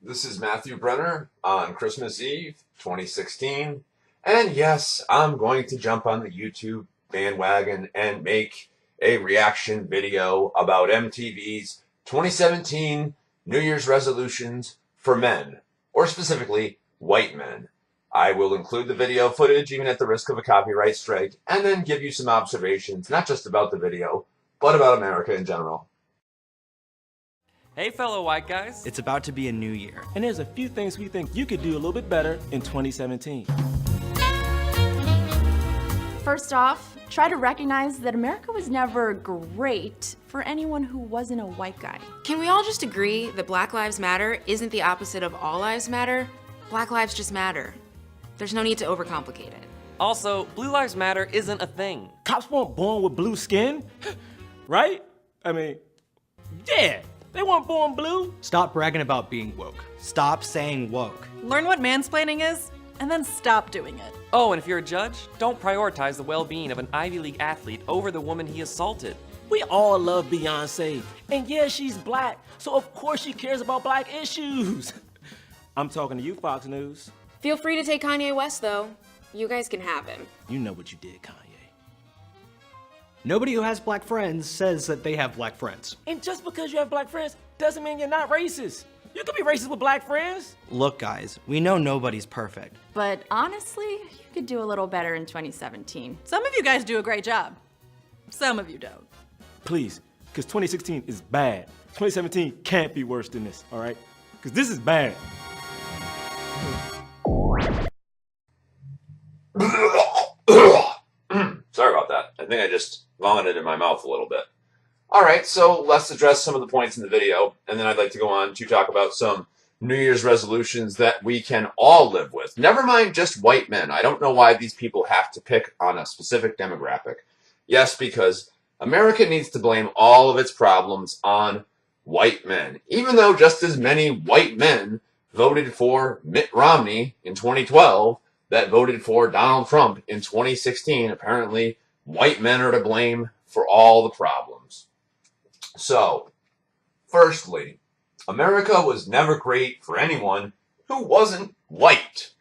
This is Matthew Brenner on Christmas Eve 2016. And yes, I'm going to jump on the YouTube bandwagon and make a reaction video about MTV's 2017 New Year's resolutions for men, or specifically white men. I will include the video footage, even at the risk of a copyright strike, and then give you some observations, not just about the video, but about America in general. Hey fellow white guys. It's about to be a new year. And there's a few things we think you could do a little bit better in 2017. First off, try to recognize that America was never great for anyone who wasn't a white guy. Can we all just agree that Black Lives Matter isn't the opposite of All Lives Matter? Black lives just matter. There's no need to overcomplicate it. Also, Blue Lives Matter isn't a thing. Cops weren't born with blue skin, right? I mean, yeah, they weren't born blue. Stop bragging about being woke. Stop saying woke. Learn what mansplaining is, and then stop doing it. Oh, and if you're a judge, don't prioritize the well-being of an Ivy League athlete over the woman he assaulted. We all love Beyonce, and yeah, she's black, so of course she cares about black issues. I'm talking to you, Fox News. Feel free to take Kanye West, though. You guys can have him. You know what you did, Kanye. Nobody who has black friends says that they have black friends. And just because you have black friends doesn't mean you're not racist. You can be racist with black friends. Look, guys, we know nobody's perfect. But honestly, you could do a little better in 2017. Some of you guys do a great job. Some of you don't. Please, because 2016 is bad. 2017 can't be worse than this, all right? Because this is bad. Sorry about that. I think I just vomited in my mouth a little bit. Alright, so let's address some of the points in the video, and then I'd like to go on to talk about some New Year's resolutions that we can all live with. Never mind just white men. I don't know why these people have to pick on a specific demographic. Yes, because America needs to blame all of its problems on white men, even though just as many white men voted for Mitt Romney in 2012 that voted for Donald Trump in 2016. Apparently, white men are to blame for all the problems. So, firstly, America was never great for anyone who wasn't white.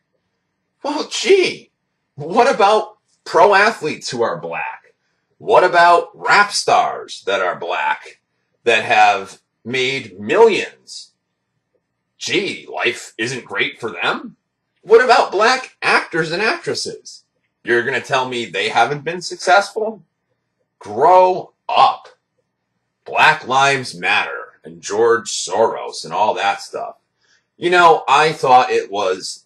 Well, gee, what about pro athletes who are black? What about rap stars that are black that have made millions? Gee, life isn't great for them? What about black actors and actresses? You're going to tell me they haven't been successful? Grow up. Black Lives Matter and George Soros and all that stuff. You know, I thought it was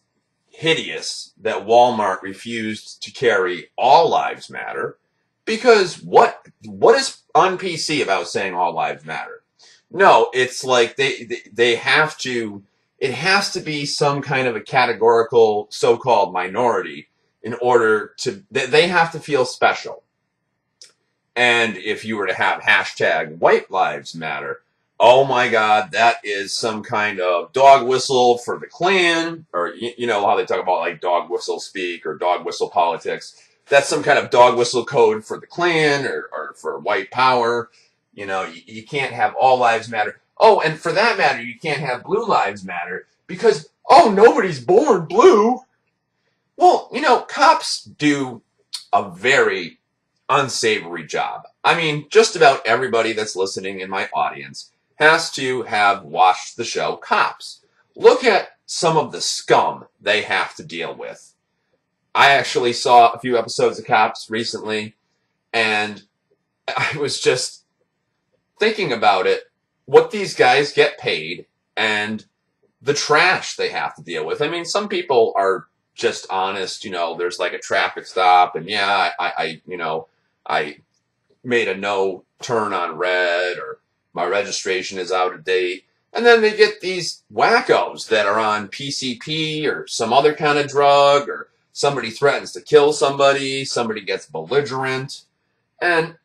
hideous that Walmart refused to carry All Lives Matter, because what is on PC about saying All Lives Matter? No, it's like they have to, it has to be some kind of a categorical so-called minority in order to, they have to feel special. And if you were to have hashtag White Lives Matter, oh my God, that is some kind of dog whistle for the Klan, or you know how they talk about like dog whistle speak or dog whistle politics. That's some kind of dog whistle code for the Klan or for white power. You know, you can't have All Lives Matter. Oh, and for that matter, you can't have Blue Lives Matter because, oh, nobody's born blue. Well, you know, cops do a very unsavory job. I mean, just about everybody that's listening in my audience has to have watched the show Cops. Look at some of the scum they have to deal with. I actually saw a few episodes of Cops recently, and I was just thinking about it, what these guys get paid and the trash they have to deal with. I mean, some people are just honest, you know, there's like a traffic stop and yeah, I made a no turn on red, or my registration is out of date. And then they get these wackos that are on PCP or some other kind of drug, or somebody threatens to kill somebody, somebody gets belligerent. And,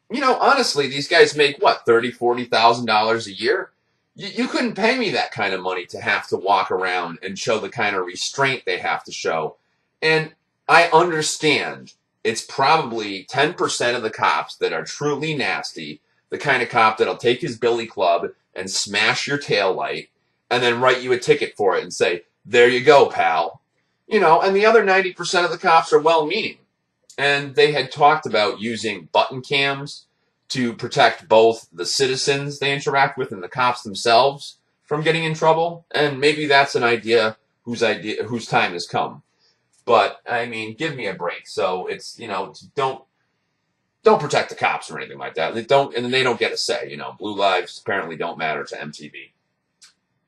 you know, honestly, these guys make, what, $30,000, $40,000 a year? You couldn't pay me that kind of money to have to walk around and show the kind of restraint they have to show. And I understand it's probably 10% of the cops that are truly nasty, the kind of cop that'll take his billy club and smash your taillight, and then write you a ticket for it and say, there you go, pal. You know, and the other 90% of the cops are well-meaning. And they had talked about using button cams to protect both the citizens they interact with and the cops themselves from getting in trouble. And maybe that's an idea whose time has come. But I mean, give me a break. So it's, you know, don't protect the cops or anything like that. They don't, and they don't get a say. You know, blue lives apparently don't matter to MTV.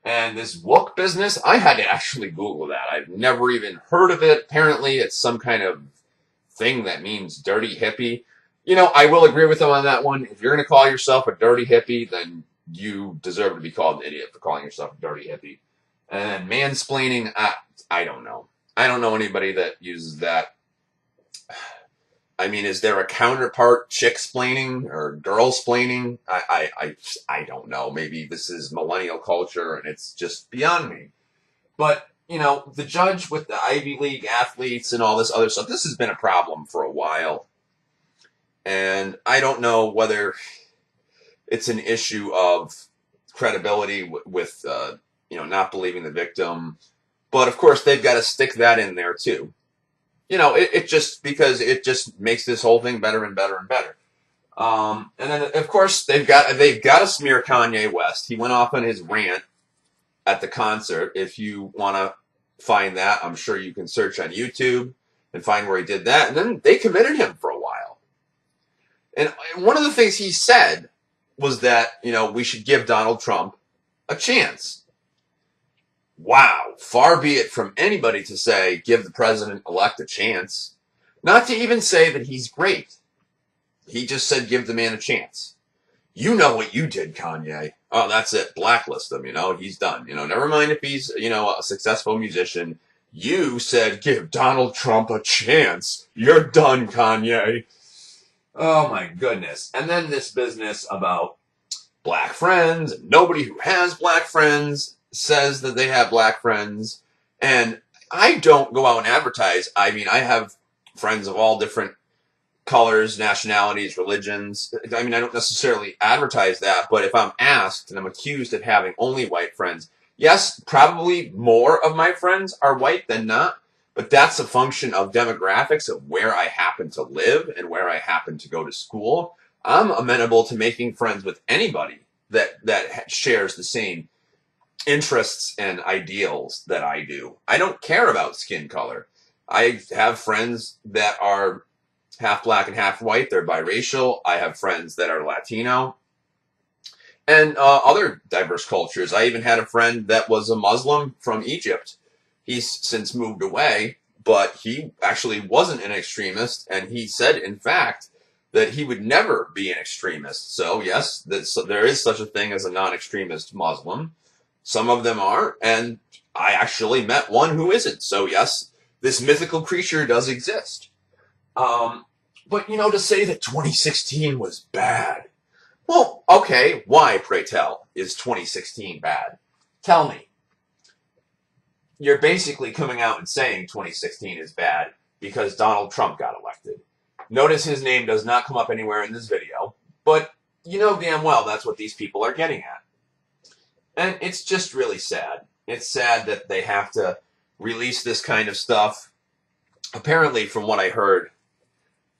And this woke business, I had to actually Google that. I've never even heard of it. Apparently, it's some kind of thing that means dirty hippie. You know, I will agree with them on that one. If you're going to call yourself a dirty hippie, then you deserve to be called an idiot for calling yourself a dirty hippie. And mansplaining, I don't know. I don't know anybody that uses that. I mean, is there a counterpart chick-splaining or girl-splaining? I don't know. Maybe this is millennial culture and it's just beyond me. But, you know, the judge with the Ivy League athletes and all this other stuff, this has been a problem for a while. And I don't know whether it's an issue of credibility with you know, not believing the victim. But, of course, they've got to stick that in there, too. You know, it just, because it just makes this whole thing better and better and better. And then, of course, they've got to smear Kanye West. He went off on his rant at the concert. If you want to find that, I'm sure you can search on YouTube and find where he did that. And then they committed him for a while. And one of the things he said was that, you know, we should give Donald Trump a chance. Wow, far be it from anybody to say, give the president-elect a chance. Not to even say that he's great. He just said, give the man a chance. You know what you did, Kanye. Oh, that's it. Blacklist him, you know, he's done. You know, never mind if he's, you know, a successful musician. You said, give Donald Trump a chance. You're done, Kanye. Oh, my goodness. And then this business about black friends. Nobody who has black friends says that they have black friends. And I don't go out and advertise. I mean, I have friends of all different colors, nationalities, religions. I mean, I don't necessarily advertise that, but if I'm asked and I'm accused of having only white friends, yes, probably more of my friends are white than not, but that's a function of demographics of where I happen to live and where I happen to go to school. I'm amenable to making friends with anybody that shares the same interests and ideals that I do. I don't care about skin color. I have friends that are half black and half white. They're biracial. I have friends that are Latino and other diverse cultures. I even had a friend that was a Muslim from Egypt. He's since moved away, but he actually wasn't an extremist. And he said, in fact, that he would never be an extremist. So yes, there is such a thing as a non-extremist Muslim. Some of them are, and I actually met one who isn't. So yes, this mythical creature does exist. But, you know, to say that 2016 was bad. Well, okay, why, pray tell, is 2016 bad? Tell me. You're basically coming out and saying 2016 is bad because Donald Trump got elected. Notice his name does not come up anywhere in this video, but you know damn well that's what these people are getting at. And it's just really sad. It's sad that they have to release this kind of stuff. Apparently, from what I heard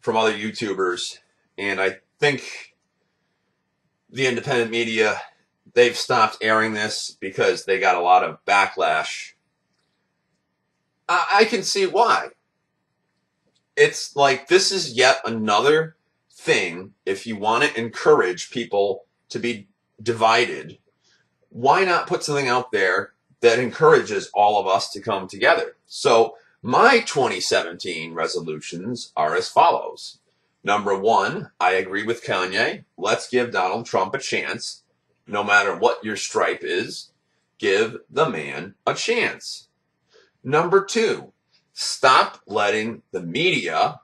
from other YouTubers, and I think the independent media, they've stopped airing this because they got a lot of backlash. I can see why. It's like, this is yet another thing. If you want to encourage people to be divided, why not put something out there that encourages all of us to come together? So my 2017 resolutions are as follows. Number one, I agree with Kanye. Let's give Donald Trump a chance. No matter what your stripe is, give the man a chance. Number two, stop letting the media,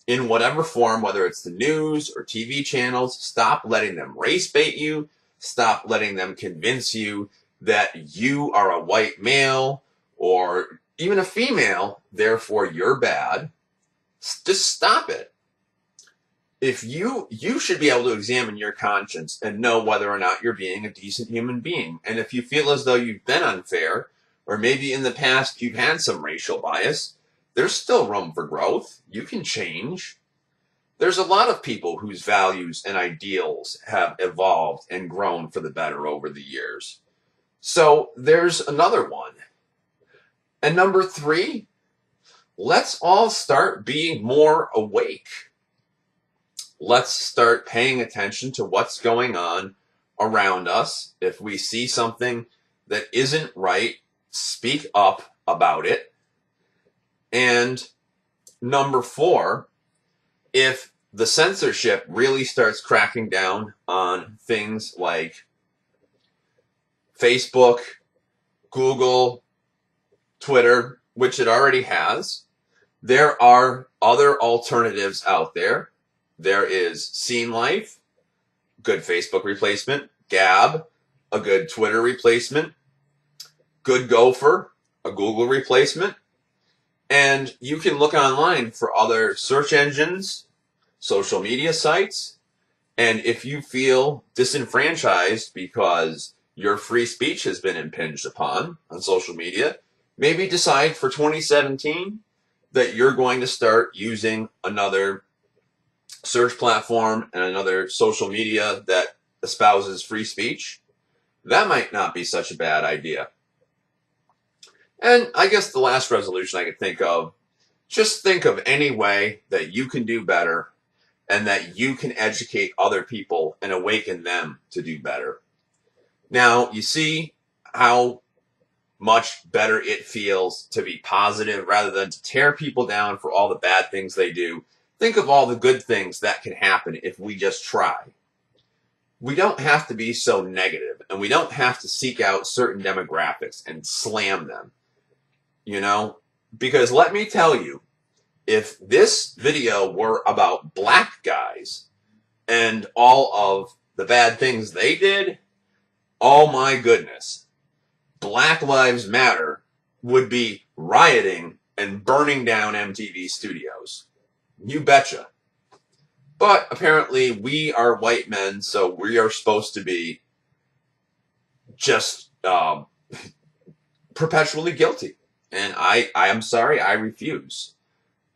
in whatever form, whether it's the news or TV channels, stop letting them race bait you. Stop letting them convince you that you are a white male or even a female, therefore you're bad. Just stop it. if you should be able to examine your conscience and know whether or not you're being a decent human being. And if you feel as though you've been unfair, or maybe in the past you've had some racial bias, there's still room for growth. You can change. There's a lot of people whose values and ideals have evolved and grown for the better over the years. So there's another one. And number 3, let's all start being more awake. Let's start paying attention to what's going on around us. If we see something that isn't right, speak up about it. And number 4, if the censorship really starts cracking down on things like Facebook, Google, Twitter, which it already has, there are other alternatives out there. There is Scene Life, good Facebook replacement, Gab, a good Twitter replacement, good Gopher, a Google replacement, and you can look online for other search engines, social media sites, and if you feel disenfranchised because your free speech has been impinged upon on social media, maybe decide for 2017 that you're going to start using another search platform and another social media that espouses free speech. That might not be such a bad idea. And I guess the last resolution I could think of, just think of any way that you can do better and that you can educate other people and awaken them to do better. Now, you see how much better it feels to be positive rather than to tear people down for all the bad things they do. Think of all the good things that can happen if we just try. We don't have to be so negative, and we don't have to seek out certain demographics and slam them, you know? Because let me tell you, if this video were about black guys and all of the bad things they did, oh my goodness, Black Lives Matter would be rioting and burning down MTV studios. You betcha. But apparently we are white men, so we are supposed to be just perpetually guilty. And I am sorry, I refuse.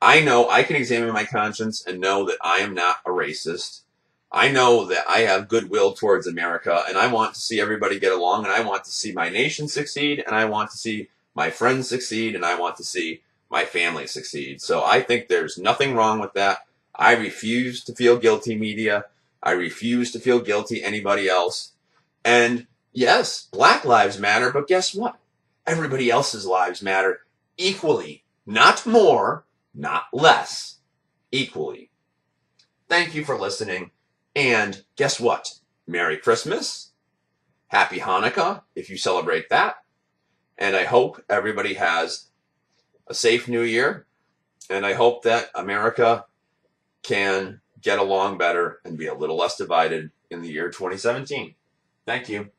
I know I can examine my conscience and know that I am not a racist. I know that I have goodwill towards America, and I want to see everybody get along, and I want to see my nation succeed, and I want to see my friends succeed, and I want to see my family succeed. So I think there's nothing wrong with that. I refuse to feel guilty, media. I refuse to feel guilty, anybody else. And yes, Black Lives Matter, but guess what? Everybody else's lives matter equally. Not more, not less. Equally. Thank you for listening. And guess what? Merry Christmas. Happy Hanukkah, if you celebrate that. And I hope everybody has a safe new year. And I hope that America can get along better and be a little less divided in the year 2017. Thank you.